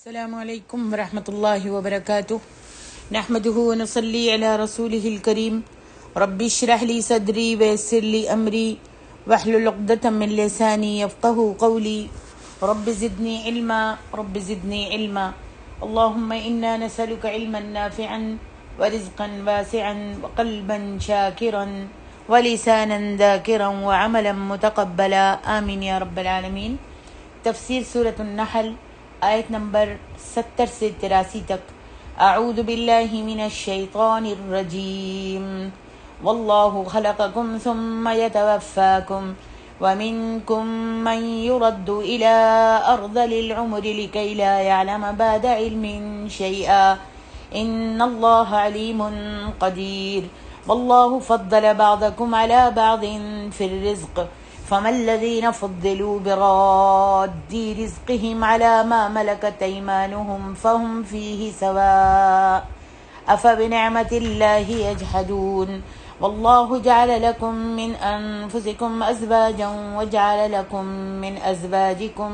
السلام علیکم ورحمۃ اللہ وبرکاتہ نحمده ونصلی علی رسوله الکریم رب اشرح لی صدری ویسر لی امری واحلل عقدۃ من لسانی یفقهوا قولی رب زدنی علما اللهم انا نسألك علما نافعا ورزقا واسعا وقلبا شاکرا ولسانا ذاکرا وعملا متقبلا آمین یا رب العالمین۔ تفسیر سورۃ النحل آیت نمبر 70 سے 83 تک۔ اعوذ باللہ من الشیطان الرجیم واللہ خلقکم ثم یتوفاکم ومنکم من يرد الى ارذل العمر لكي لا يعلم بعد علم شيئا ان اللہ علیم قدیر واللہ فضل بعضکم على بعض في الرزق فما الذين فضلوا براد رزقهم على ما ملكت أيمانهم فهم فيه سواء أفبنعمة الله يجحدون والله جعل لكم من أنفسكم أزواجا وجعل لكم من أزواجكم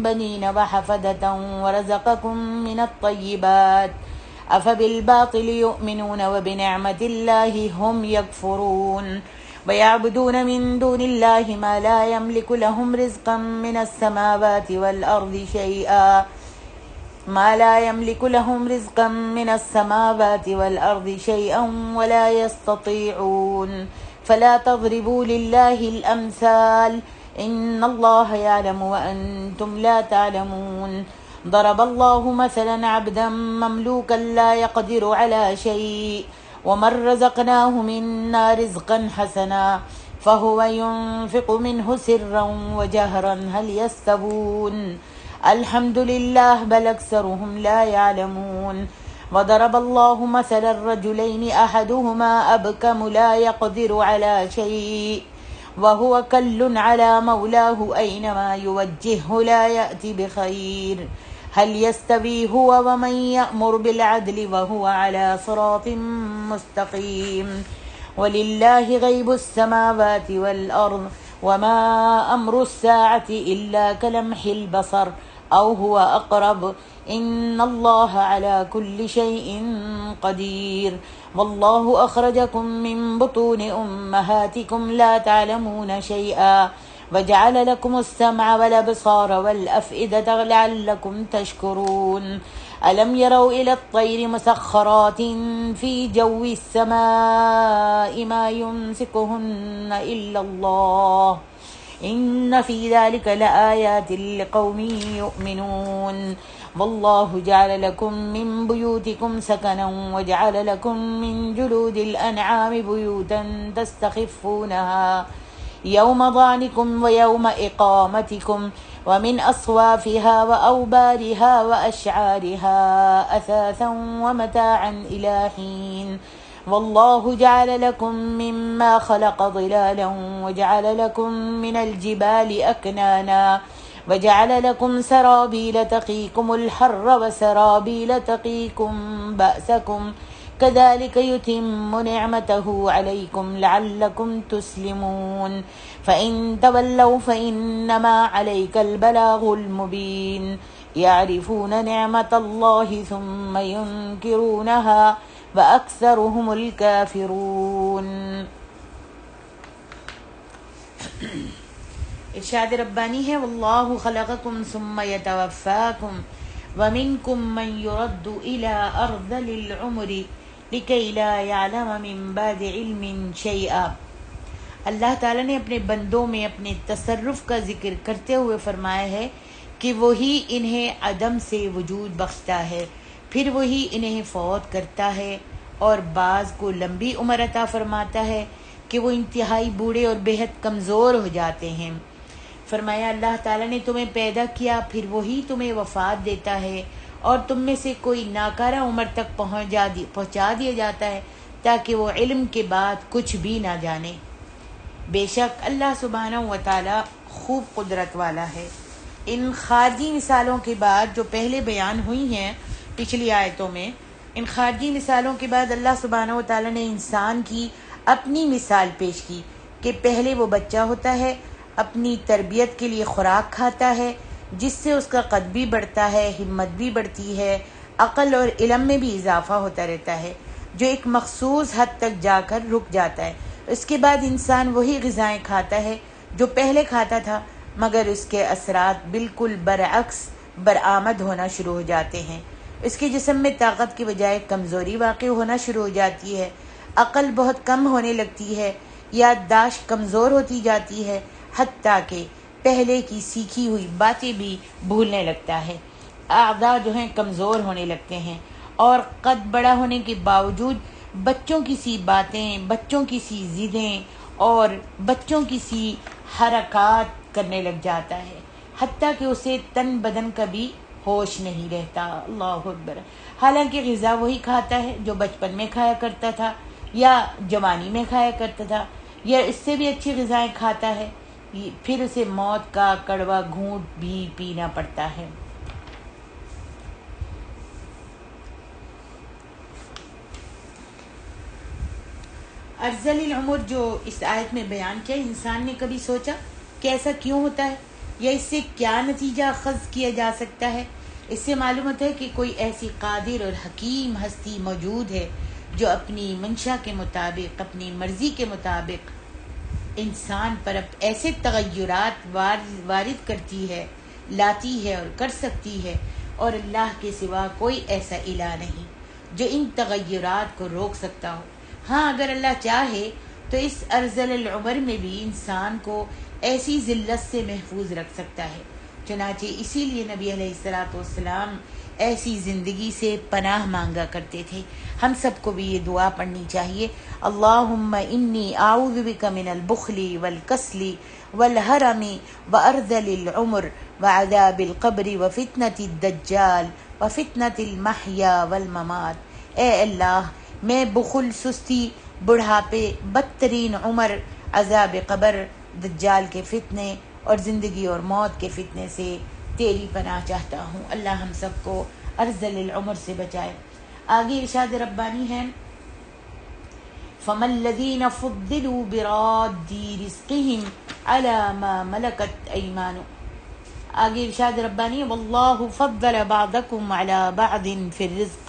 بنين وحفدة ورزقكم من الطيبات أفبالباطل يؤمنون وبنعمة الله هم يكفرون ويعبدون من دون الله ما لا يملك لهم رزقا من السماوات والأرض شيئا ولا يستطيعون فلا تضربوا لله الأمثال إن الله يعلم وأنتم لا تعلمون ضرب الله مثلا عبدا مملوكا لا يقدر على شيء ومن رزقناه منا رزقا حسنا فهو ينفق منه سرا وجهرا هل يستوون الحمد لله بل أكثرهم لا يعلمون وضرب الله مثلا الرجلين أحدهما أبكم لا يقدر على شيء وهو كل على مولاه أينما يوجهه لا يأتي بخير هل يستوي هو ومن يأمر بالعدل وهو على صراط مستقيم ولله غيب السماوات والأرض وما أمر الساعة إلا كلمح البصر أو هو أقرب إن الله على كل شيء قدير والله أخرجكم من بطون أمهاتكم لا تعلمون شيئا وجعل لكم السمع والأبصار والأفئدة لعلكم تشكرون ألم يروا إلى الطير مسخرات في جو السماء ما يمسكهن إلا الله إن في ذلك لآيات لقوم يؤمنون والله جعل لكم من بيوتكم سكنا وجعل لكم من جلود الأنعام بيوتا تستخفونها يوم ظعنكم ويوم إقامتكم ومن أصوافها وأوبارها وأشعارها أثاثا ومتاعا إلى حين والله جعل لكم مما خلق ظلالا وجعل لكم من الجبال أكنانا وجعل لكم سرابيل تقيكم الحر وسرابيل تقيكم بأسكم كذلك يتم نعمته عليكم لعلكم تسلمون فإن تولوا فإنما عليك البلاغ المبين يعرفون نعمة الله ثم ينكرونها وأكثرهم الكافرون۔ ارشاد ربانی ہے واللہ خلقکم ثم یتوفاکم ومنکم من يرد إلى أرذل العمر لكي لا يعلم من بعد علم شيئا۔ اللہ تعالیٰ نے اپنے بندوں میں اپنے تصرف کا ذکر کرتے ہوئے فرمایا ہے کہ وہی انہیں عدم سے وجود بخشتا ہے، پھر وہی انہیں فوت کرتا ہے اور بعض کو لمبی عمر عطا فرماتا ہے کہ وہ انتہائی بوڑھے اور بہت کمزور ہو جاتے ہیں۔ فرمایا اللہ تعالیٰ نے تمہیں پیدا کیا، پھر وہی تمہیں وفات دیتا ہے اور تم میں سے کوئی ناکارہ عمر تک پہنچا دیا جاتا ہے تاکہ وہ علم کے بعد کچھ بھی نہ جانے۔ بے شک اللہ سبحانہ و تعالیٰ خوب قدرت والا ہے۔ ان خارجی مثالوں کے بعد جو پہلے بیان ہوئی ہیں پچھلی آیتوں میں، ان خارجی مثالوں کے بعد اللہ سبحانہ و تعالیٰ نے انسان کی اپنی مثال پیش کی کہ پہلے وہ بچہ ہوتا ہے، اپنی تربیت کے لیے خوراک کھاتا ہے، جس سے اس کا قد بھی بڑھتا ہے، ہمت بھی بڑھتی ہے، عقل اور علم میں بھی اضافہ ہوتا رہتا ہے، جو ایک مخصوص حد تک جا کر رک جاتا ہے۔ اس کے بعد انسان وہی غذائیں کھاتا ہے جو پہلے کھاتا تھا، مگر اس کے اثرات بالکل برعکس برآمد ہونا شروع ہو جاتے ہیں۔ اس کے جسم میں طاقت کی بجائے کمزوری واقع ہونا شروع ہو جاتی ہے، عقل بہت کم ہونے لگتی ہے، یادداشت کمزور ہوتی جاتی ہے، حتیٰ کہ پہلے کی سیکھی ہوئی باتیں بھی بھولنے لگتا ہے۔ اعضاء جو ہیں کمزور ہونے لگتے ہیں، اور قد بڑا ہونے کے باوجود بچوں کی سی باتیں، بچوں کی سی ضدیں اور بچوں کی سی حرکات کرنے لگ جاتا ہے، حتیٰ کہ اسے تن بدن کا بھی ہوش نہیں رہتا۔ اللہ اکبر۔ حالانکہ غذا وہی کھاتا ہے جو بچپن میں کھایا کرتا تھا، یا جوانی میں کھایا کرتا تھا، یا اس سے بھی اچھی غذائیں کھاتا ہے، پھر اسے موت کا کڑوا گھونٹ بھی پینا پڑتا ہے۔ ارذل العمر جو اس آیت میں بیان کیا، انسان نے کبھی سوچا کہ ایسا کیوں ہوتا ہے، یا اس سے کیا نتیجہ اخذ کیا جا سکتا ہے؟ اس سے معلوم ہوتا ہے کہ کوئی ایسی قادر اور حکیم ہستی موجود ہے جو اپنی منشا کے مطابق، اپنی مرضی کے مطابق انسان پر ایسے تغیرات وارد کرتی ہے، لاتی ہے اور کر سکتی ہے، اور اللہ کے سوا کوئی ایسا الہ نہیں جو ان تغیرات کو روک سکتا ہو۔ ہاں، اگر اللہ چاہے تو اس ارذل العمر میں بھی انسان کو ایسی ذلت سے محفوظ رکھ سکتا ہے۔ چنانچہ اسی لیے نبی علیہ الصلوۃ والسلام ایسی زندگی سے پناہ مانگا کرتے تھے۔ ہم سب کو بھی یہ دعا پڑھنی چاہیے، اللہم انی اعوذ بک من البخل والکسل والحرم وارذل العمر وعذاب القبر وفتنة الدجال وفتنة المحیا والممات۔ اے اللہ، میں بخل، سستی، بڑھاپے، بدترین عمر، عذاب قبر، دجال کے فتنے اور زندگی اور موت کے فتنے سے تیری پناہ چاہتا ہوں۔ اللہ ہم سب کو ارذل العمر سے بچائے۔ آگے ارشاد ربانی ہے، فَمَا الَّذِينَ فُضِّلُوا بِرَادِّ رِزْقِهِمْ عَلَى مَا مَلَكَتْ أَيْمَانُهُمْ۔ آگے ارشاد ربانی ہے، وَاللَّهُ فَضَّلَ بَعْضَكُمْ عَلَى بَعْضٍ فِي الرِّزْقِ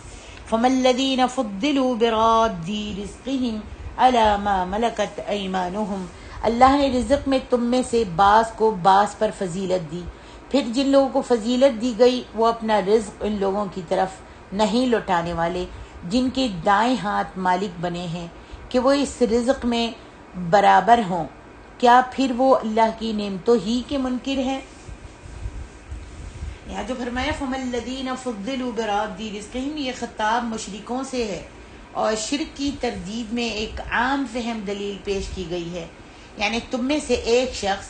فَمَا الَّذِينَ فُضِّلُوا بِرَادِّ رِزْقِهِمْ عَلَى مَا مَلَكَتْ أَيْمَانُهُمْ۔ اللہ نے رزق میں تم میں سے بعض کو بعض پر فضیلت دی، پھر جن لوگوں کو فضیلت دی گئی وہ اپنا رزق ان لوگوں کی طرف نہیں لوٹانے والے جن کے دائیں ہاتھ مالک بنے ہیں کہ وہ اس رزق میں برابر ہوں، کیا پھر وہ اللہ کی نعمتوں ہی کے منکر ہیں؟ یہاں جو فرمایا فَمَا الَّذِينَ فُضِّلُوا بِرَادِّ رِزْقِهِمْ، یہ خطاب مشرکوں سے ہے، اور شرک کی تردید میں ایک عام فہم دلیل پیش کی گئی ہے، یعنی تم میں سے ایک شخص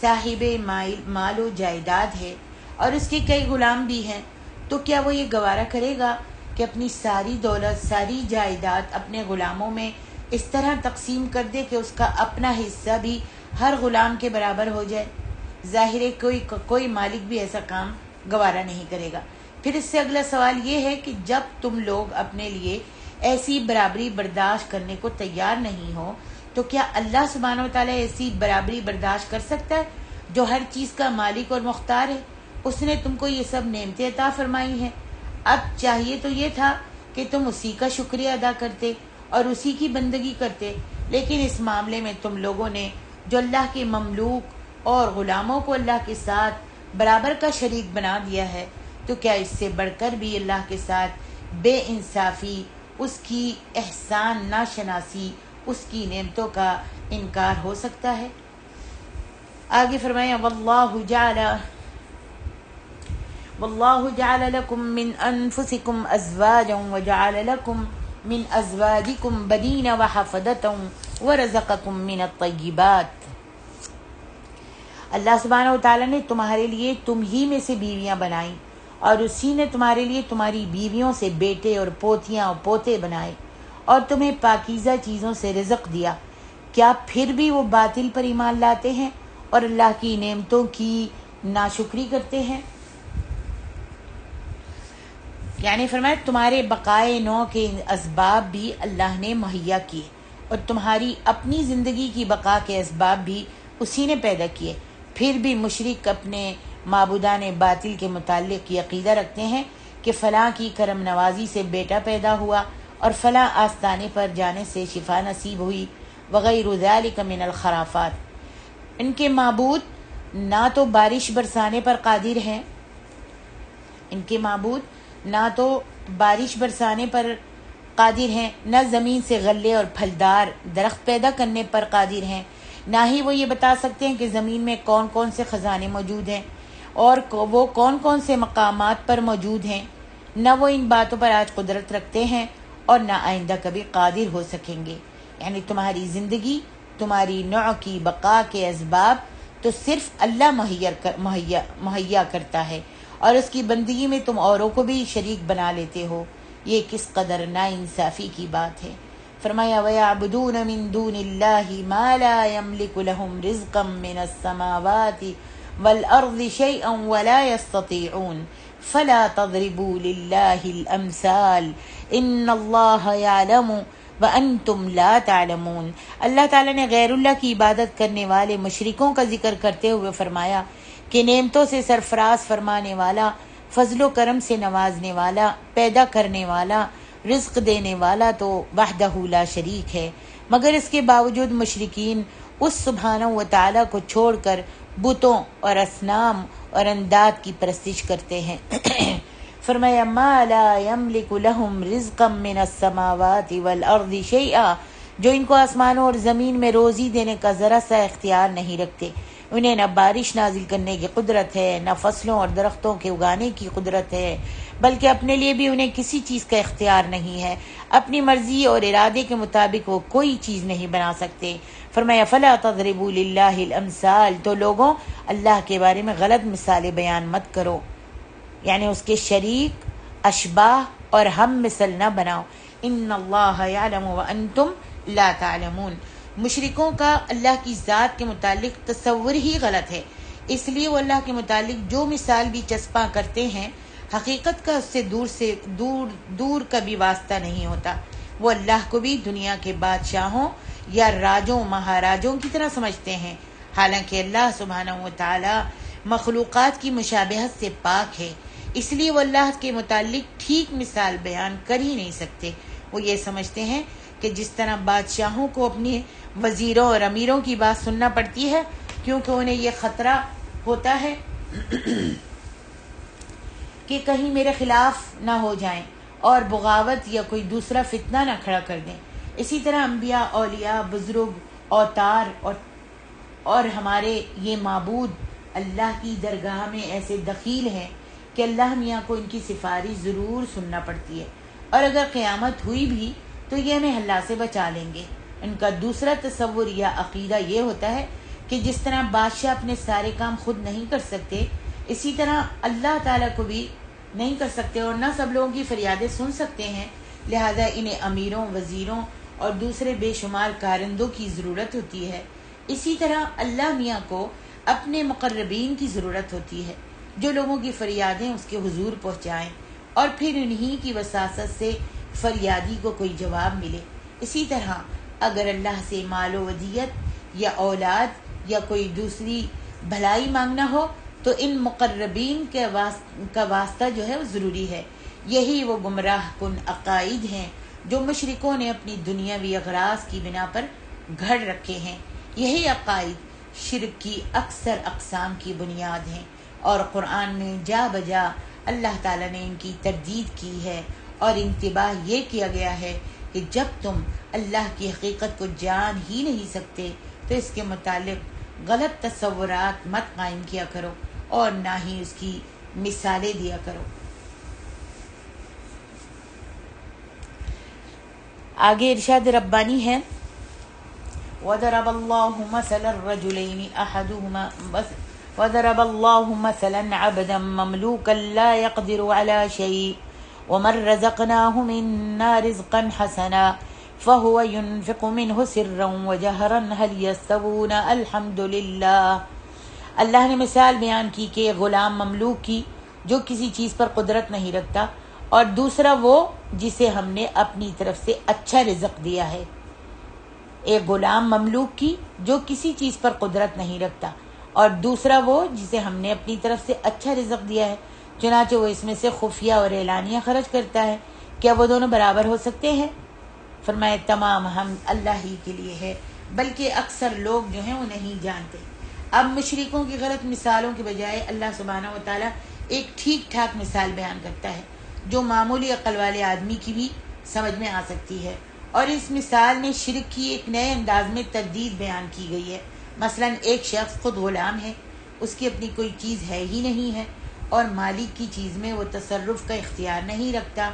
صاحب مال و جائیداد ہے اور اس کے کئی غلام بھی ہیں، تو کیا وہ یہ گوارا کرے گا کہ اپنی ساری دولت، ساری جائیداد اپنے غلاموں میں اس طرح تقسیم کر دے کہ اس کا اپنا حصہ بھی ہر غلام کے برابر ہو جائے؟ ظاہر ہے کوئی مالک بھی ایسا کام گوارا نہیں کرے گا۔ پھر اس سے اگلا سوال یہ ہے کہ جب تم لوگ اپنے لیے ایسی برابری برداشت کرنے کو تیار نہیں ہو تو کیا اللہ سبحانہ و تعالیٰ ایسی برابری برداشت کر سکتا ہے جو ہر چیز کا مالک اور مختار ہے؟ اس نے تم کو یہ سب نعمتیں عطا فرمائی ہیں، اب چاہیے تو یہ تھا کہ تم اسی کا شکریہ ادا کرتے اور اسی کی بندگی کرتے، لیکن اس معاملے میں تم لوگوں نے جو اللہ کے مملوک اور غلاموں کو اللہ کے ساتھ برابر کا شریک بنا دیا ہے، تو کیا اس سے بڑھ کر بھی اللہ کے ساتھ بے انصافی، اس کی احسان ناشناسی، اس کی نعمتوں کا انکار ہو سکتا ہے؟ آگے فرمایا، واللہ جعل لکم من انفسکم ازواجا وجعل لکم من ازواجکم بنین وحفدتا ورزقکم من الطیبات۔ اللہ سبحانہ وتعالیٰ نے تمہارے لیے تم ہی میں سے بیویاں بنائیں، اور اسی نے تمہارے لیے تمہاری بیویوں سے بیٹے اور پوتیاں اور پوتے بنائے، اور تمہیں پاکیزہ چیزوں سے رزق دیا، کیا پھر بھی وہ باطل پر ایمان لاتے ہیں اور اللہ کی نعمتوں کی ناشکری کرتے ہیں؟ یعنی فرمایا تمہارے بقائے نو کے اسباب بھی اللہ نے مہیا کیے، اور تمہاری اپنی زندگی کی بقا کے اسباب بھی اسی نے پیدا کیے۔ پھر بھی مشرک اپنے معبودان باطل کے متعلق یہ عقیدہ رکھتے ہیں کہ فلاں کی کرم نوازی سے بیٹا پیدا ہوا اور فلاں آستانے پر جانے سے شفا نصیب ہوئی وغیرہ ذالک من الخرافات۔ ان کے معبود نہ تو بارش برسانے پر قادر ہیں، ان کے معبود نہ تو بارش برسانے پر قادر ہیں، نہ زمین سے غلے اور پھلدار درخت پیدا کرنے پر قادر ہیں، نہ ہی وہ یہ بتا سکتے ہیں کہ زمین میں کون کون سے خزانے موجود ہیں اور وہ کون کون سے مقامات پر موجود ہیں۔ نہ وہ ان باتوں پر آج قدرت رکھتے ہیں اور نہ آئندہ کبھی قادر ہو سکیں گے۔ یعنی تمہاری زندگی، تمہاری نوع کی بقا کے اسباب تو صرف اللہ مہیا کرتا ہے، اور اس کی بندگی میں تم اوروں کو بھی شریک بنا لیتے ہو۔ یہ کس قدر ناانصافی کی بات ہے۔ فرمایا وَيَعْبُدُونَ مِن دُونِ اللَّهِ مَا لَا يَمْلِكُ لَهُمْ رِزْقًا مِّنَ السَّمَاوَاتِ وَالْأَرْضِ شَيْئًا وَلَا يَسْتَطِيعُونَ فَلَا تَضْرِبُوا لِلَّهِ الْأَمْثَالَ إِنَّ اللَّهَ يَعْلَمُ وَأَنْتُمْ لَا تَعْلَمُونَ۔ اللہ تعالیٰ نے غیر اللہ کی عبادت کرنے والے مشرکوں کا ذکر کرتے ہوئے فرمایا کہ نعمتوں سے سرفراز فرمانے والا، فضل و کرم سے نوازنے والا، پیدا کرنے والا، رزق دینے والا تو وحدہ لا شریک ہے، مگر اس کے باوجود مشرکین اس سبحانہ و تعالیٰ کو چھوڑ کر بتوں اور اصنام اور انداد کی پرستش کرتے ہیں۔ فرمایا ما لا یملک لہم رزقا من السماوات والارض شیئا، جو ان کو آسمانوں اور زمین میں روزی دینے کا ذرا سا اختیار نہیں رکھتے۔ انہیں نہ بارش نازل کرنے کی قدرت ہے، نہ فصلوں اور درختوں کے اگانے کی قدرت ہے، بلکہ اپنے لیے بھی انہیں کسی چیز کا اختیار نہیں ہے۔ اپنی مرضی اور ارادے کے مطابق وہ کوئی چیز نہیں بنا سکتے۔ فرمایا فلا تضربوا للہ الامثال، تو لوگوں اللہ کے بارے میں غلط مثالیں بیان مت کرو، یعنی اس کے شریک، اشباہ اور ہم مثل نہ بناؤ۔ ان اللہ یعلم وانتم لا تعلمون۔ مشرکوں کا اللہ کی ذات کے متعلق تصور ہی غلط ہے، اس لیے وہ اللہ کے متعلق جو مثال بھی چسپاں کرتے ہیں، حقیقت کا اس سے دور کا بھی واسطہ نہیں ہوتا۔ وہ اللہ کو بھی دنیا کے بادشاہوں یا راجوں مہاراجوں کی طرح سمجھتے ہیں، حالانکہ اللہ سبحانہ و تعالی مخلوقات کی مشابہت سے پاک ہے، اس لیے وہ اللہ کے متعلق ٹھیک مثال بیان کر ہی نہیں سکتے۔ وہ یہ سمجھتے ہیں کہ جس طرح بادشاہوں کو اپنے وزیروں اور امیروں کی بات سننا پڑتی ہے، کیونکہ انہیں یہ خطرہ ہوتا ہے کہ کہیں میرے خلاف نہ ہو جائیں اور بغاوت یا کوئی دوسرا فتنہ نہ کھڑا کر دیں، اسی طرح انبیاء، اولیاء، بزرگ، اوتار اور ہمارے یہ معبود اللہ کی درگاہ میں ایسے دخیل ہیں کہ اللہ میاں کو ان کی سفارش ضرور سننا پڑتی ہے، اور اگر قیامت ہوئی بھی تو یہ ہمیں اللہ سے بچا لیں گے۔ ان کا دوسرا تصور یا عقیدہ یہ ہوتا ہے کہ جس طرح بادشاہ اپنے سارے کام خود نہیں کر سکتے، اسی طرح اللہ تعالیٰ کو بھی نہیں کر سکتے اور نہ سب لوگوں کی فریادیں سن سکتے ہیں، لہذا انہیں امیروں، وزیروں اور دوسرے بے شمار کارندوں کی ضرورت ہوتی ہے۔ اسی طرح اللہ میاں کو اپنے مقربین کی ضرورت ہوتی ہے، جو لوگوں کی فریادیں اس کے حضور پہنچائیں اور پھر انہی کی وساطت سے فریادی کو کوئی جواب ملے۔ اسی طرح اگر اللہ سے مال و ودیت یا اولاد یا کوئی دوسری بھلائی مانگنا ہو تو ان مقربین کا واسطہ جو ہے وہ ضروری ہے۔ یہی وہ گمراہ کن عقائد ہیں جو مشرکوں نے اپنی دنیاوی اغراض کی بنا پر گھڑ رکھے ہیں۔ یہی عقائد شرک کی اکثر اقسام کی بنیاد ہیں، اور قرآن میں جا بجا اللہ تعالیٰ نے ان کی تردید کی ہے، اور انتباہ یہ کیا گیا ہے کہ جب تم اللہ کی حقیقت کو جان ہی نہیں سکتے تو اس کے متعلق غلط تصورات مت قائم کیا کرو اور نہ ہی اس کی مثالیں دیا کرو۔ آگے ارشاد ربانی ہے وَضَرَبَ اللَّهُ مَثَلًا الرَّجُلَيْنِ أَحَدُهُمَا وَضَرَبَ اللَّهُ مَثَلًا عَبْدًا مَمْلُوكًا لَا يَقْدِرُ عَلَى شَيْءٍ وَمَنْ رَزَقْنَاهُ مِنَّا رِزْقًا حَسَنًا فَهُوَ يُنْفِقُ مِنْهُ سِرًّا وَجَهْرًا هَلْ يَسْتَوُونَ الْحَمْدُ لِلَّهِ۔ اللہ نے مثال بیان کی کہ غلام مملوک کی جو کسی چیز پر قدرت نہیں رکھتا، اور دوسرا وہ جسے ہم نے اپنی طرف سے اچھا رزق دیا ہے۔ ایک غلام مملوک کی جو کسی چیز پر قدرت نہیں رکھتا، اور دوسرا وہ جسے ہم نے اپنی طرف سے اچھا رزق دیا ہے، چنانچہ وہ اس میں سے خفیہ اور اعلانیہ خرچ کرتا ہے، کیا وہ دونوں برابر ہو سکتے ہیں؟ فرمایا تمام حمد اللہ ہی کے لیے ہے، بلکہ اکثر لوگ جو ہیں وہ نہیں جانتے۔ اب مشرکوں کی غلط مثالوں کے بجائے اللہ سبحانہ و تعالیٰ ایک ٹھیک ٹھاک مثال بیان کرتا ہے جو معمولی عقل والے آدمی کی بھی سمجھ میں آ سکتی ہے، اور اس مثال میں شرک کی ایک نئے انداز میں تردید بیان کی گئی ہے۔ مثلا ایک شخص خود غلام ہے، اس کی اپنی کوئی چیز ہے ہی نہیں ہے، اور مالک کی چیز میں وہ تصرف کا اختیار نہیں رکھتا۔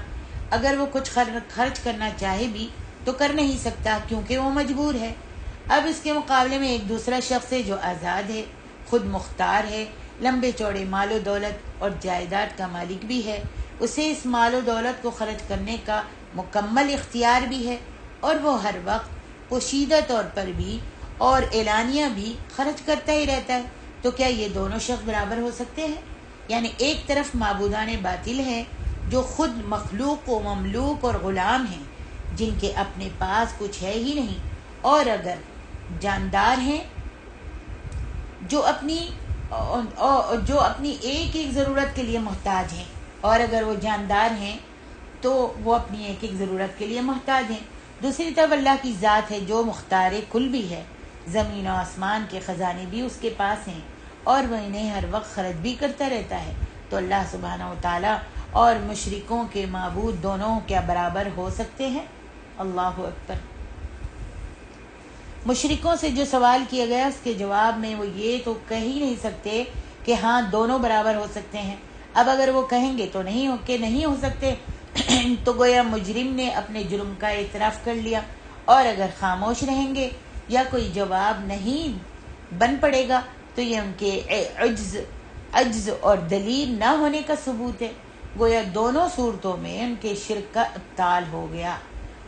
اگر وہ کچھ خرچ کرنا چاہے بھی تو کر نہیں سکتا کیونکہ وہ مجبور ہے۔ اب اس کے مقابلے میں ایک دوسرا شخص ہے جو آزاد ہے، خود مختار ہے، لمبے چوڑے مال و دولت اور جائیداد کا مالک بھی ہے، اسے اس مال و دولت کو خرچ کرنے کا مکمل اختیار بھی ہے، اور وہ ہر وقت پوشیدہ طور پر بھی اور اعلانیہ بھی خرچ کرتا ہی رہتا ہے۔ تو کیا یہ دونوں شخص برابر ہو سکتے ہیں؟ یعنی ایک طرف معبودان باطل ہیں جو خود مخلوق و مملوک اور غلام ہیں، جن کے اپنے پاس کچھ ہے ہی نہیں، اور اگر جاندار ہیں جو اپنی ایک ایک ضرورت کے لیے محتاج ہیں، اور اگر وہ جاندار ہیں تو وہ اپنی ایک ایک ضرورت کے لیے محتاج ہیں۔ دوسری طرف اللہ کی ذات ہے جو مختار کل بھی ہے، زمین و آسمان کے خزانے بھی اس کے پاس ہیں، اور وہ انہیں ہر وقت خرچ بھی کرتا رہتا ہے۔ تو اللہ سبحانہ و تعالیٰ اور مشرکوں کے معبود دونوں کیا برابر ہو سکتے ہیں؟ اللہ اکبر۔ مشرکوں سے جو سوال کیا گیا اس کے جواب میں وہ یہ تو کہہ ہی نہیں سکتے کہ ہاں دونوں برابر ہو سکتے ہیں۔ اب اگر وہ کہیں گے تو نہیں ہو سکتے تو گویا مجرم نے اپنے جرم کا اعتراف کر لیا، اور اگر خاموش رہیں گے یا کوئی جواب نہیں بن پڑے گا تو یہ ان کے عجز اور دلیل نہ ہونے کا ثبوت ہے۔ گویا دونوں صورتوں میں ان کے شرک کا ابطال ہو گیا،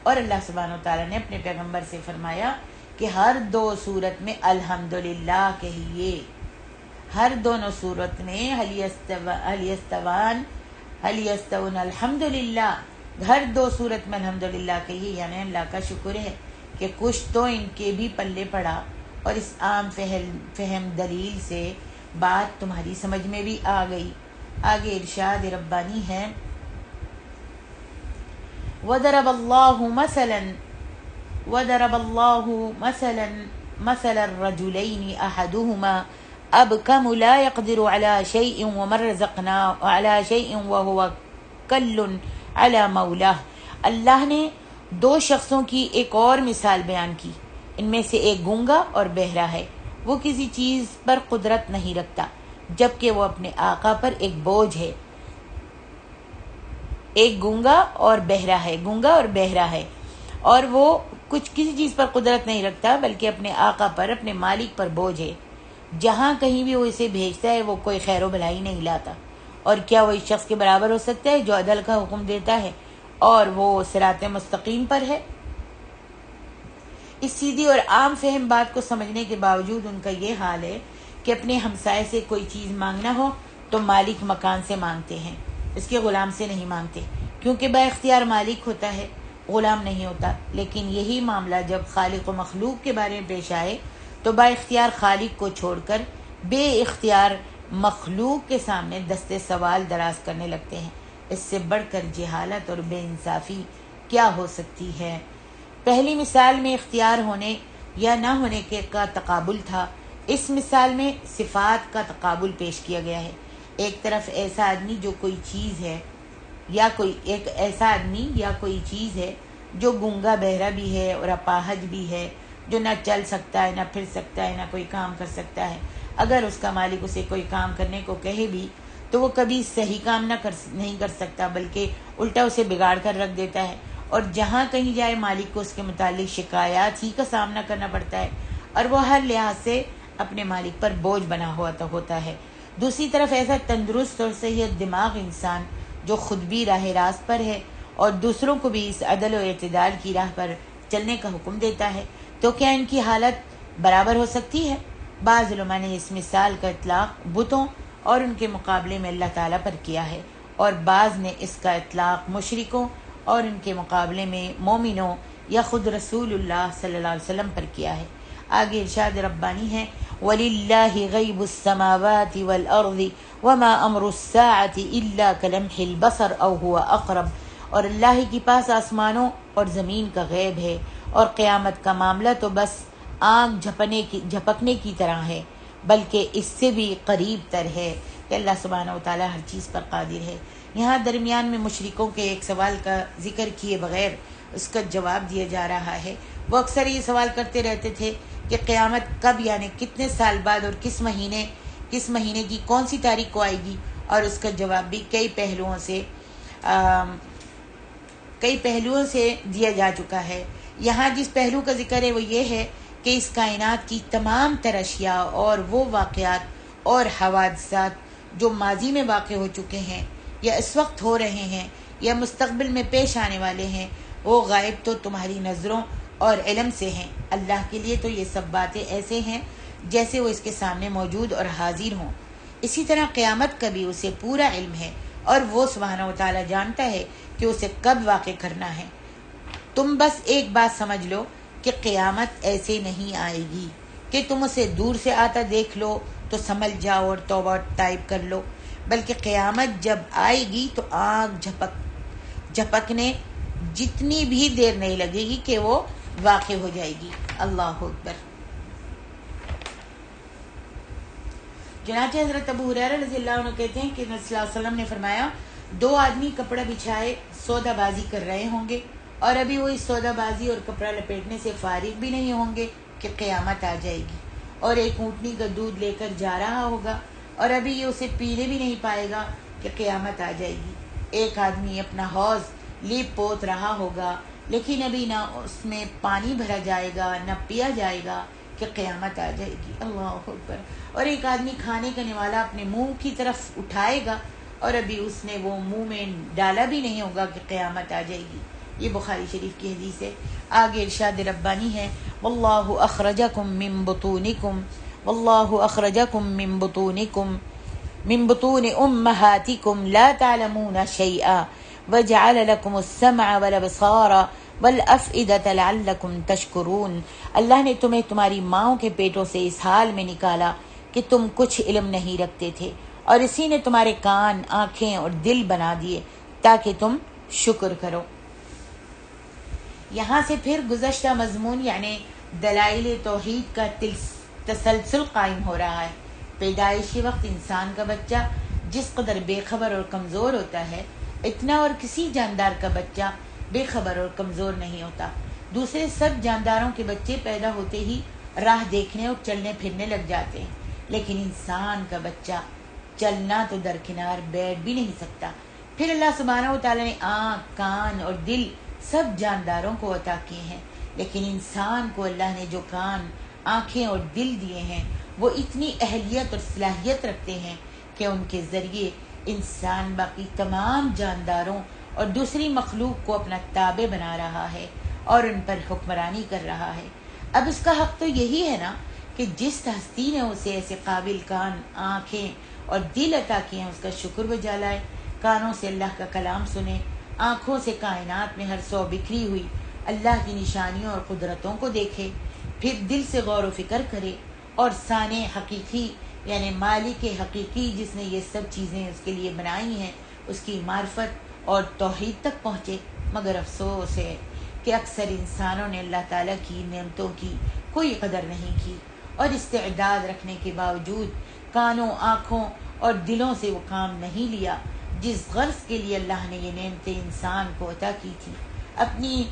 اور اللہ سبحانہ و تعالیٰ نے اپنے پیغمبر سے فرمایا کہ ہر دو صورت میں الحمدللہ کہیے، ہر دونوں صورت میں حل یستوون الحمدللہ، ہر دو صورت میں الحمدللہ کہیے، یعنی اللہ کا شکر ہے کہ کچھ تو ان کے بھی پلے پڑا، اور اس عام فہم دلیل سے بات تمہاری سمجھ میں بھی آ گئی۔ آگے ارشاد ربانی ہے، وَضَرَبَ اللَّهُ مَثَلَ الرَّجُلَيْنِ أَحَدُهُمَا أَبْكَمُ لَا يَقْدِرُ عَلَى شَيْءٍ وَهُوَ كَلٌّ عَلَى مَوْلَاهُ۔ اللہ نے دو شخصوں کی ایک اور مثال بیان کی، ان میں سے ایک گونگا اور بہرا ہے، وہ کسی چیز پر قدرت نہیں رکھتا جبکہ وہ اپنے آقا پر ایک بوجھ ہے۔ ایک گونگا اور بہرا ہے، اور وہ کسی چیز پر قدرت نہیں رکھتا بلکہ اپنے آقا پر، اپنے مالک پر بوجھ ہے۔ جہاں کہیں بھی وہ اسے بھیجتا ہے وہ کوئی خیر و بھلائی نہیں لاتا، اور کیا وہ اس شخص کے برابر ہو سکتا ہے جو عدل کا حکم دیتا ہے اور وہ صراط مستقیم پر ہے؟ اس سیدھی اور عام فہم بات کو سمجھنے کے باوجود ان کا یہ حال ہے کہ اپنے ہمسائے سے کوئی چیز مانگنا ہو تو مالک مکان سے مانگتے ہیں، اس کے غلام سے نہیں مانگتے، کیونکہ با اختیار مالک ہوتا ہے، غلام نہیں ہوتا۔ لیکن یہی معاملہ جب خالق و مخلوق کے بارے میں پیش آئے تو با اختیار خالق کو چھوڑ کر بے اختیار مخلوق کے سامنے دستے سوال دراز کرنے لگتے ہیں۔ اس سے بڑھ کر جہالت اور بے انصافی کیا ہو سکتی ہے؟ پہلی مثال میں اختیار ہونے یا نہ ہونے کا تقابل تھا، اس مثال میں صفات کا تقابل پیش کیا گیا ہے۔ ایک طرف ایسا آدمی جو کوئی چیز ہے یا کوئی چیز ہے جو گونگا بہرا بھی ہے اور اپاہج بھی ہے، جو نہ چل سکتا ہے، نہ پھر سکتا ہے، نہ کوئی کام کر سکتا ہے۔ اگر اس کا مالک اسے کوئی کام کرنے کو کہے بھی تو وہ کبھی صحیح کام نہیں کر سکتا بلکہ الٹا اسے بگاڑ کر رکھ دیتا ہے، اور جہاں کہیں جائے مالک کو اس کے متعلق شکایات ہی کا سامنا کرنا پڑتا ہے، اور وہ ہر لحاظ سے اپنے مالک پر بوجھ بنا ہوتا ہے۔ دوسری طرف ایسا تندرست اور صحیح دماغ انسان جو خود بھی راہ راست پر ہے اور دوسروں کو بھی اس عدل و اعتدال کی راہ پر چلنے کا حکم دیتا ہے، تو کیا ان کی حالت برابر ہو سکتی ہے؟ بعض علماء نے اس مثال کا اطلاق بتوں اور ان کے مقابلے میں اللہ تعالیٰ پر کیا ہے، اور بعض نے اس کا اطلاق مشرکوں اور ان کے مقابلے میں مومنوں یا خود رسول اللہ صلی اللہ علیہ وسلم پر کیا ہے؟ آگے ارشاد ربانی ہے وَلِلَّهِ غَيْبُ السَّمَاوَاتِ وَالْأَرْضِ وَمَا أَمْرُ السَّاعَةِ إِلَّا كَلَمْحِ الْبَصَرِ أَوْ هُوَ أَقْرَبُ، اور اللہ کے پاس آسمانوں اور زمین کا غیب ہے، اور قیامت کا معاملہ تو بس آنکھ جھپکنے کی طرح ہے، بلکہ اس سے بھی قریب تر ہے کہ اللہ سبحانہ و تعالیٰ ہر چیز پر قادر ہے۔ یہاں درمیان میں مشرکوں کے ایک سوال کا ذکر کیے بغیر اس کا جواب دیا جا رہا ہے۔ وہ اکثر یہ سوال کرتے رہتے تھے کہ قیامت کب، یعنی کتنے سال بعد اور کس مہینے کی کون سی تاریخ کو آئے گی، اور اس کا جواب بھی کئی پہلوؤں سے دیا جا چکا ہے۔ یہاں جس پہلو کا ذکر ہے وہ یہ ہے کہ اس کائنات کی تمام تر اشیاء اور وہ واقعات اور حوادثات جو ماضی میں واقع ہو چکے ہیں یا اس وقت ہو رہے ہیں یا مستقبل میں پیش آنے والے ہیں، وہ غائب تو تمہاری نظروں اور علم سے ہیں۔ اللہ کے لیے تو یہ سب باتیں ایسے ہیں جیسے وہ اس کے سامنے موجود اور حاضر ہوں۔ اسی طرح قیامت کا بھی اسے پورا علم ہے، اور وہ سبحانہ و تعالیٰ جانتا ہے کہ اسے کب واقع کرنا ہے۔ تم بس ایک بات سمجھ لو کہ قیامت ایسے نہیں آئے گی کہ تم اسے دور سے آتا دیکھ لو تو سمجھ جاؤ اور توبہ طائب کر لو، بلکہ قیامت جب آئے گی تو آنکھ جھپکنے جتنی بھی دیر نہیں لگے گی کہ وہ واقع ہو جائے گی۔ اللہ اکبر۔ چنانچہ حضرت ابو ہریرہ رضی اللہ عنہ کہتے ہیں کہ نبی صلی اللہ علیہ وسلم نے فرمایا، دو آدمی کپڑا بچھائے سودا بازی کر رہے ہوں گے، اور ابھی وہ اس سودا بازی اور کپڑا لپیٹنے سے فارغ بھی نہیں ہوں گے کہ قیامت آ جائے گی، اور ایک اونٹنی کا دودھ لے کر جا رہا ہوگا اور ابھی یہ اسے پینے بھی نہیں پائے گا کہ قیامت آ جائے گی۔ ایک آدمی اپنا حوض لیپ پوت رہا ہوگا، لیکن ابھی نہ اس میں پانی بھرا جائے گا نہ پیا جائے گا کہ قیامت آ جائے گی۔ اللہ اکبر۔ اور ایک آدمی کھانے کا نوالا اپنے منہ کی طرف اٹھائے گا اور ابھی اس نے وہ منہ میں ڈالا بھی نہیں ہوگا کہ قیامت آ جائے گی۔ یہ بخاری شریف کی حدیث ہے۔ آگے ارشاد ربانی ہے واللہ اخرجکم من بطونکم من بطون امہاتکم لا تعلمون شیئا وجعل لکم السمع والابصار والافئدۃ لعلکم تشکرون۔ اللہ نے تمہیں تمہاری ماؤں کے پیٹوں سے اس حال میں نکالا کہ تم کچھ علم نہیں رکھتے تھے، اور اسی نے تمہارے کان، آنکھیں اور دل بنا دیے تاکہ تم شکر کرو۔ یہاں سے پھر گزشتہ مضمون یعنی دلائل توحید کا تسلسل قائم ہو رہا ہے۔ پیدائشی وقت انسان کا بچہ جس قدر بے خبر اور کمزور ہوتا ہے، اتنا اور کسی جاندار کا بچہ بے خبر اور کمزور نہیں ہوتا۔ دوسرے سب جانداروں کے بچے پیدا ہوتے ہی راہ دیکھنے اور چلنے پھرنے لگ جاتے ہیں، لیکن انسان کا بچہ چلنا تو درکنار بیٹھ بھی نہیں سکتا۔ پھر اللہ سبحانہ و تعالیٰ نے آنکھ، کان اور دل سب جانداروں کو عطا کیے ہیں، لیکن انسان کو اللہ نے جو کان، آنکھیں اور دل دیے ہیں وہ اتنی اہلیت اور صلاحیت رکھتے ہیں کہ ان کے ذریعے انسان باقی تمام جانداروں اور دوسری مخلوق کو اپنا تابع بنا رہا ہے اور ان پر حکمرانی کر رہا ہے۔ اب اس کا حق تو یہی ہے نا کہ جس ہستی نے اسے ایسے قابل کان، آنکھیں اور دل عطا کیے ہیں اس کا شکر بجا لائے، کانوں سے اللہ کا کلام سنے، آنکھوں سے کائنات میں ہر سو بکھری ہوئی اللہ کی نشانیوں اور قدرتوں کو دیکھے، پھر دل سے غور و فکر کرے، اور صانع حقیقی یعنی مالک حقیقی جس نے یہ سب چیزیں اس کے لیے بنائی ہیں اس کی معرفت اور توحید تک پہنچے۔ مگر افسوس ہے کہ اکثر انسانوں نے اللہ تعالیٰ کی نعمتوں کی کوئی قدر نہیں کی، اور استعداد رکھنے کے باوجود کانوں، آنکھوں اور دلوں سے وہ کام نہیں لیا جس غرض کے لیے اللہ نے یہ نعمتیں انسان کو عطا کی تھی۔ اپنی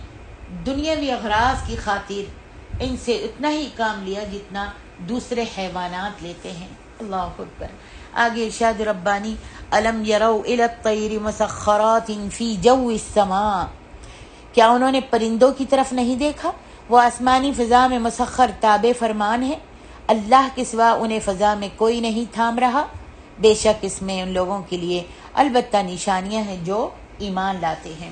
دنیاوی اغراض کی خاطر ان سے اتنا ہی کام لیا جتنا دوسرے حیوانات لیتے ہیں۔ اللہ اکبر۔ آگے ارشاد ربانی الم یروا الی الطیر مسخرات فی جو السماء، کیا انہوں نے پرندوں کی طرف نہیں دیکھا؟ وہ آسمانی فضا میں مسخر تابع فرمان ہے، اللہ کے سوا انہیں فضا میں کوئی نہیں تھام رہا۔ بے شک اس میں ان لوگوں کے لیے البتہ نشانیاں ہیں جو ایمان لاتے ہیں۔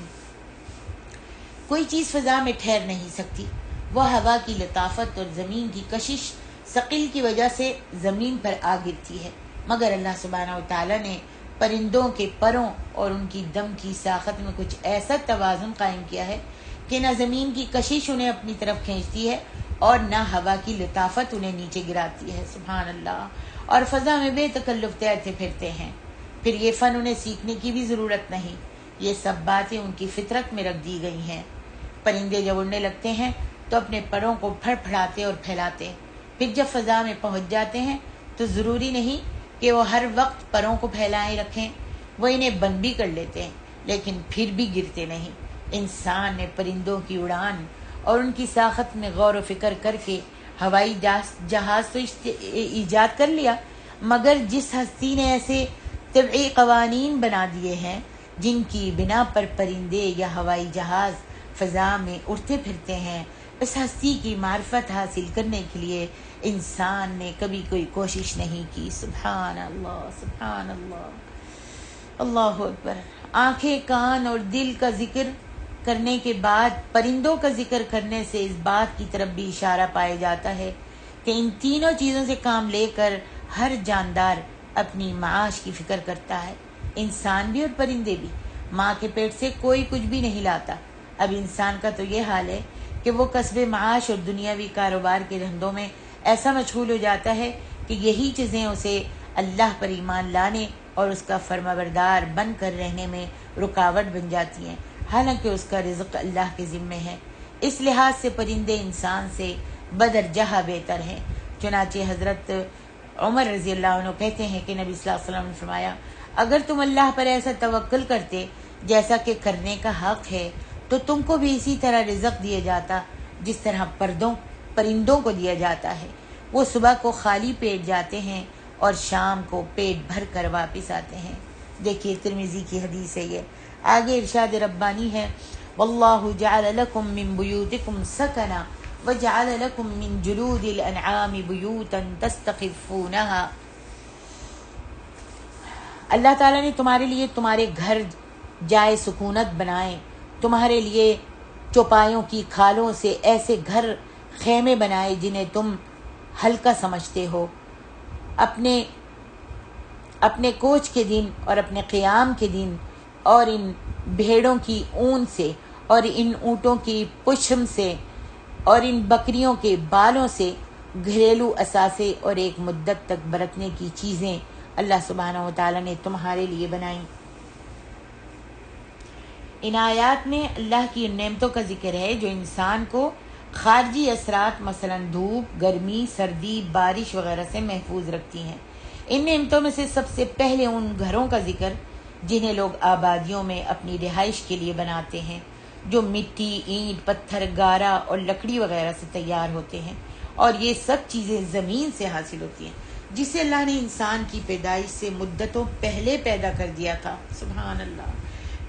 کوئی چیز فضا میں ٹھہر نہیں سکتی، وہ ہوا کی لطافت اور زمین کی کشش ثقل کی وجہ سے زمین پر آ گرتی ہے، مگر اللہ سبحانہ و تعالیٰ نے پرندوں کے پروں اور ان کی دم کی ساخت میں کچھ ایسا توازن قائم کیا ہے کہ کہ نہ زمین کی کشش انہیں اپنی طرف کھینچتی ہے اور نہ ہوا کی لطافت انہیں نیچے گراتی ہے. سبحان اللہ. اور فضا میں بے تکلف تیرتے پھرتے ہیں. پھر یہ فن انہیں سیکھنے کی بھی ضرورت نہیں. یہ سب باتیں ان کی فطرت میں رکھ دی گئی ہیں. پرندے جب اڑنے لگتے ہیں تو اپنے پروں کو پھڑ پھڑاتے اور پھیلاتے. پھر جب فضا میں پہنچ جاتے ہیں تو ضروری نہیں کہ وہ ہر وقت پروں کو پھیلائے رکھیں. وہ انہیں بند بھی کر لیتے ہیں لیکن پھر بھی گرتے نہیں. انسان نے پرندوں کی اڑان اور ان کی ساخت میں غور و فکر کر کے ہوائی جہاز تو ایجاد کر لیا، مگر جس ہستی نے ایسے طبعی قوانین بنا دیے ہیں جن کی بنا پر پرندے یا ہوائی جہاز فضا میں اڑتے پھرتے ہیں، اس ہستی کی معرفت حاصل کرنے کے لیے انسان نے کبھی کوئی کوشش نہیں کی. سبحان اللہ، سبحان اللہ، اللہ اکبر. آنکھیں، کان اور دل کا ذکر کرنے کے بعد پرندوں کا ذکر کرنے سے اس بات کی طرف بھی اشارہ پایا جاتا ہے کہ ان تینوں چیزوں سے کام لے کر ہر جاندار اپنی معاش کی فکر کرتا ہے. انسان بھی اور پرندے بھی. ماں کے پیٹ سے کوئی کچھ بھی نہیں لاتا. اب انسان کا تو یہ حال ہے کہ وہ کسب معاش اور دنیاوی کاروبار کے دھندوں میں ایسا مشغول ہو جاتا ہے کہ یہی چیزیں اسے اللہ پر ایمان لانے اور اس کا فرمانبردار بن کر رہنے میں رکاوٹ بن جاتی ہیں، حالانکہ اس کا رزق اللہ کے ذمے ہے. اس لحاظ سے پرندے انسان سے بدرجہ بہتر ہیں. چنانچہ حضرت عمر رضی اللہ عنہ کہتے ہیں کہ نبی صلی اللہ علیہ وسلم نے فرمایا، اگر تم اللہ پر ایسا توکل کرتے جیسا کہ کرنے کا حق ہے تو تم کو بھی اسی طرح رزق دیا جاتا جس طرح پرندوں کو دیا جاتا ہے. وہ صبح کو خالی پیٹ جاتے ہیں اور شام کو پیٹ بھر کر واپس آتے ہیں. دیکھیے ترمذی کی حدیث ہے یہ. آگے ارشاد ربانی ہے، واللہ جعل لکم من بیوتکم سکنا وجعل لکم من جلود الانعام بیوتا تستخفونها. اللہ تعالیٰ نے تمہارے لیے تمہارے گھر جائے سکونت بنائے، تمہارے لیے چوپایوں کی کھالوں سے ایسے گھر خیمے بنائے جنہیں تم ہلکا سمجھتے ہو. اپنے کوچ کے دن اور اپنے قیام کے دن اور ان بھیڑوں کی اون سے اور ان اونٹوں کی پشم سے اور ان بکریوں کے بالوں سے گھریلو اثاثے اور ایک مدت تک برتنے کی چیزیں اللہ سبحانہ و تعالیٰ نے تمہارے لیے بنائیں. ان آیات میں اللہ کی ان نعمتوں کا ذکر ہے جو انسان کو خارجی اثرات مثلا دھوپ، گرمی، سردی، بارش وغیرہ سے محفوظ رکھتی ہیں. ان نعمتوں میں سے سب سے پہلے ان گھروں کا ذکر جنہیں لوگ آبادیوں میں اپنی رہائش کے لیے بناتے ہیں، جو مٹی، اینٹ، پتھر، گارا اور لکڑی وغیرہ سے تیار ہوتے ہیں. اور یہ سب چیزیں زمین سے حاصل ہوتی ہیں جسے اللہ نے انسان کی پیدائش سے مدتوں پہلے پیدا کر دیا تھا. سبحان اللہ.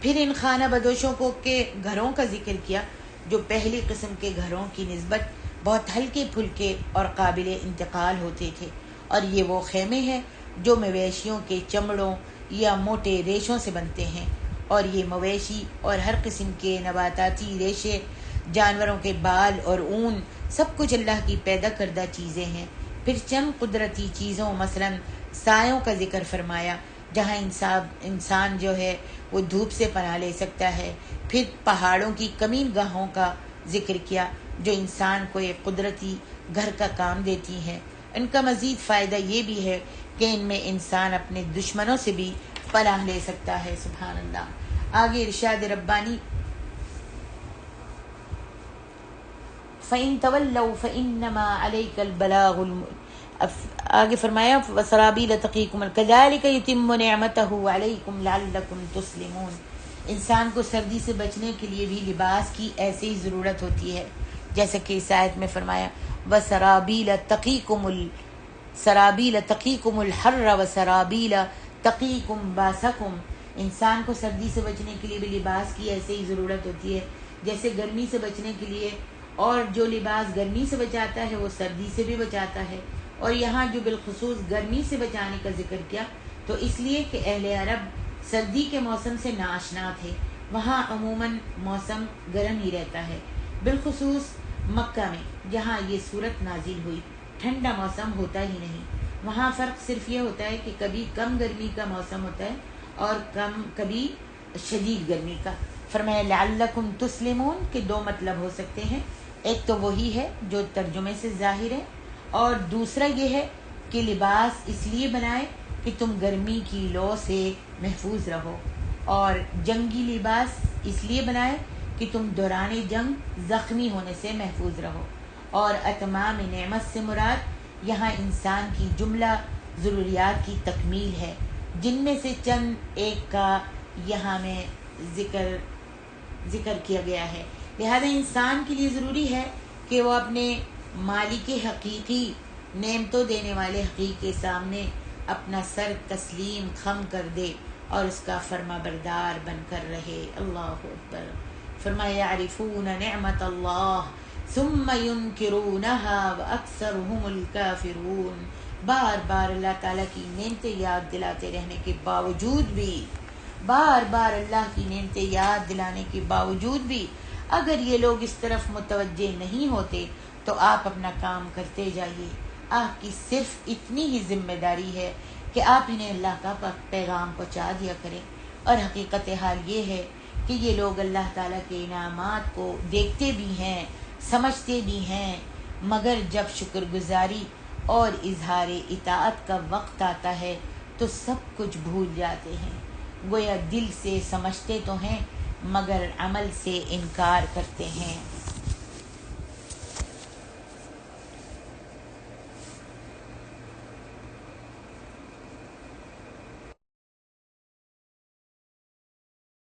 پھر ان خانہ بدوشوں کے گھروں کا ذکر کیا جو پہلی قسم کے گھروں کی نسبت بہت ہلکے پھلکے اور قابل انتقال ہوتے تھے. اور یہ وہ خیمے ہیں جو مویشیوں کے چمڑوں یا موٹے ریشوں سے بنتے ہیں. اور یہ مویشی اور ہر قسم کے نباتاتی ریشے، جانوروں کے بال اور اون، سب کچھ اللہ کی پیدا کردہ چیزیں ہیں. پھر چند قدرتی چیزوں مثلا سایوں کا ذکر فرمایا جہاں انسان جو ہے وہ دھوپ سے پناہ لے سکتا ہے. پھر پہاڑوں کی کمین گاہوں کا ذکر کیا جو انسان کو ایک قدرتی گھر کا کام دیتی ہیں. ان کا مزید فائدہ یہ بھی ہے کہ ان میں انسان اپنے دشمنوں سے بھی پناہ لے سکتا ہے. سبحان اللہ. آگے ارشاد ربانی، فَإِن تَوَلَّوْا فَإِنَّمَا عَلَيْكَ الْبَلَاغُ آگے فرمایا وَسَرَابِيلَ تَقِيكُمْ كَذَلِكَ يُتِمُّ نِعْمَتَهُ عَلَيْكُمْ لَعَلَّكُمْ تُسْلِمُونَ. انسان کو سردی سے بچنے کے لیے بھی لباس کی ایسی ہی ضرورت ہوتی ہے جیسا کہ اس آیت میں فرمایا وَسَرَابِيلَ تَقِيكُمُ الْحَرَّ وَسَرَابِيلَ تَقِيكُمْ بَاسَكُمْ. انسان کو سردی سے بچنے کے لیے بھی لباس کی ایسے ہی ضرورت ہوتی ہے جیسے گرمی سے بچنے کے لیے، اور جو لباس گرمی سے بچاتا ہے وہ سردی سے بھی بچاتا ہے. اور یہاں جو بالخصوص گرمی سے بچانے کا ذکر کیا تو اس لیے کہ اہل عرب سردی کے موسم سے ناآشنا تھے. وہاں عموماً موسم گرم ہی رہتا ہے، بالخصوص مکہ میں جہاں یہ صورت نازل ہوئی ٹھنڈا موسم ہوتا ہی نہیں. وہاں فرق صرف یہ ہوتا ہے کہ کبھی کم گرمی کا موسم ہوتا ہے اور کبھی شدید گرمی کا. فرمایا لعلکم تسلمون کہ دو مطلب ہو سکتے ہیں، ایک تو وہی ہے جو ترجمے سے ظاہر ہے، اور دوسرا یہ ہے کہ لباس اس لیے بنائے کہ تم گرمی کی لو سے محفوظ رہو، اور جنگی لباس اس لیے بنائے کہ تم دوران جنگ زخمی ہونے سے محفوظ رہو، اور اتمام نعمت سے مراد یہاں انسان کی جملہ ضروریات کی تکمیل ہے، جن میں سے چند ایک کا یہاں میں ذکر کیا گیا ہے۔ لہذا انسان کے لیے ضروری ہے کہ وہ اپنے مالک حقیقی، نعمتوں دینے والے حقیقی کے سامنے اپنا سر تسلیم خم کر دے اور اس کا فرما بردار بن کر رہے۔ اللہ اکبر۔ فرمایا یعرفون نعمت اللہ ثم ينکرونها واکثرهم الکافرون۔ بار بار اللہ تعالیٰ کی نعمتیں یاد دلاتے رہنے کے باوجود بھی، بار بار اللہ کی نعمتیں یاد دلانے کے باوجود بھی اگر یہ لوگ اس طرف متوجہ نہیں ہوتے تو آپ اپنا کام کرتے جائیے۔ آپ کی صرف اتنی ہی ذمہ داری ہے کہ آپ انہیں اللہ کا پیغام پہنچا دیا کریں، اور حقیقت حال یہ ہے کہ یہ لوگ اللہ تعالیٰ کے انعامات کو دیکھتے بھی ہیں، سمجھتے بھی ہیں، مگر جب شکر گزاری اور اظہار اطاعت کا وقت آتا ہے تو سب کچھ بھول جاتے ہیں، گویا دل سے سمجھتے تو ہیں مگر عمل سے انکار کرتے ہیں۔